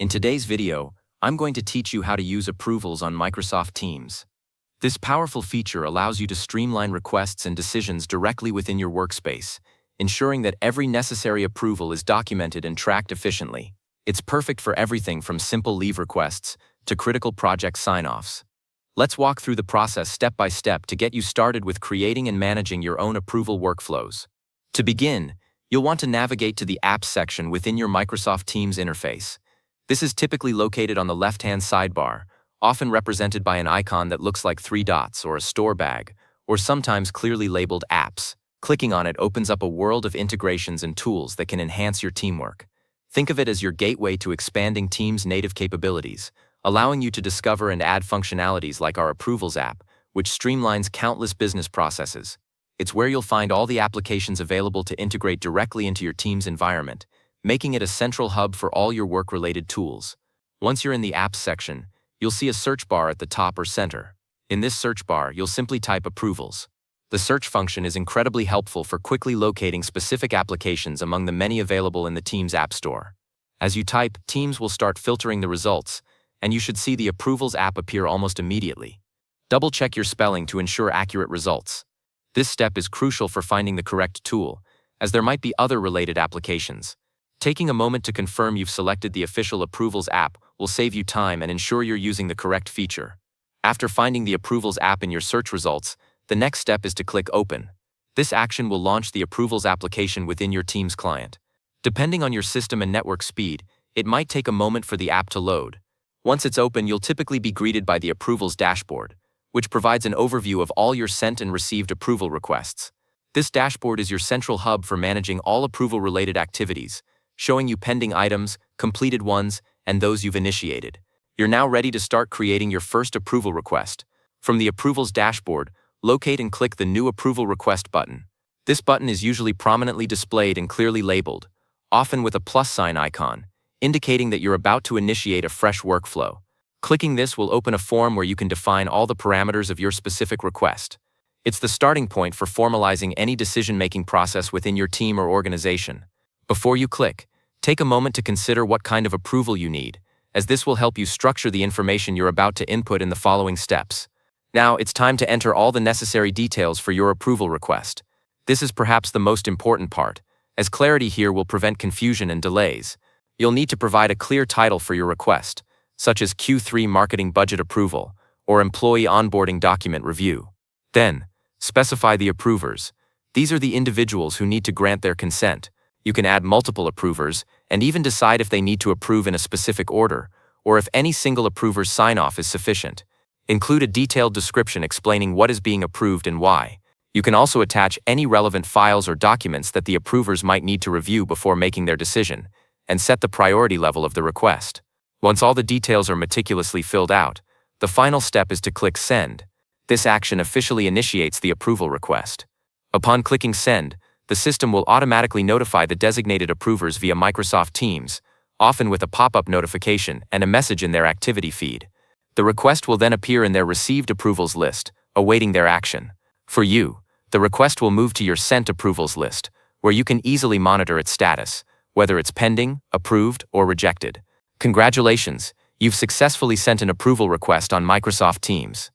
In today's video, I'm going to teach you how to use approvals on Microsoft Teams. This powerful feature allows you to streamline requests and decisions directly within your workspace, ensuring that every necessary approval is documented and tracked efficiently. It's perfect for everything from simple leave requests to critical project sign-offs. Let's walk through the process step by step to get you started with creating and managing your own approval workflows. To begin, you'll want to navigate to the Apps section within your Microsoft Teams interface. This is typically located on the left-hand sidebar, often represented by an icon that looks like 3 dots or a store bag, or sometimes clearly labeled Apps. Clicking on it opens up a world of integrations and tools that can enhance your teamwork. Think of it as your gateway to expanding Teams' native capabilities, allowing you to discover and add functionalities like our Approvals app, which streamlines countless business processes. It's where you'll find all the applications available to integrate directly into your Teams environment, making it a central hub for all your work-related tools. Once you're in the Apps section, you'll see a search bar at the top or center. In this search bar, you'll simply type Approvals. The search function is incredibly helpful for quickly locating specific applications among the many available in the Teams App Store. As you type, Teams will start filtering the results, and you should see the Approvals app appear almost immediately. Double-check your spelling to ensure accurate results. This step is crucial for finding the correct tool, as there might be other related applications. Taking a moment to confirm you've selected the official Approvals app will save you time and ensure you're using the correct feature. After finding the Approvals app in your search results, the next step is to click Open. This action will launch the Approvals application within your Teams client. Depending on your system and network speed, it might take a moment for the app to load. Once it's open, you'll typically be greeted by the Approvals dashboard, which provides an overview of all your sent and received approval requests. This dashboard is your central hub for managing all approval-related activities, showing you pending items, completed ones, and those you've initiated. You're now ready to start creating your first approval request. From the Approvals dashboard, locate and click the New Approval Request button. This button is usually prominently displayed and clearly labeled, often with a plus sign icon, indicating that you're about to initiate a fresh workflow. Clicking this will open a form where you can define all the parameters of your specific request. It's the starting point for formalizing any decision-making process within your team or organization. Before you click, take a moment to consider what kind of approval you need, as this will help you structure the information you're about to input in the following steps. Now, it's time to enter all the necessary details for your approval request. This is perhaps the most important part, as clarity here will prevent confusion and delays. You'll need to provide a clear title for your request, such as Q3 Marketing Budget Approval or Employee Onboarding Document Review. Then, specify the approvers. These are the individuals who need to grant their consent. You can add multiple approvers and even decide if they need to approve in a specific order, or if any single approver's sign-off is sufficient. Include a detailed description explaining what is being approved and why. You can also attach any relevant files or documents that the approvers might need to review before making their decision, and set the priority level of the request. Once all the details are meticulously filled out, the final step is to click Send. This action officially initiates the approval request. Upon clicking Send, the system will automatically notify the designated approvers via Microsoft Teams, often with a pop-up notification and a message in their activity feed. The request will then appear in their received approvals list, awaiting their action. For you, the request will move to your sent approvals list, where you can easily monitor its status, whether it's pending, approved, or rejected. Congratulations, you've successfully sent an approval request on Microsoft Teams.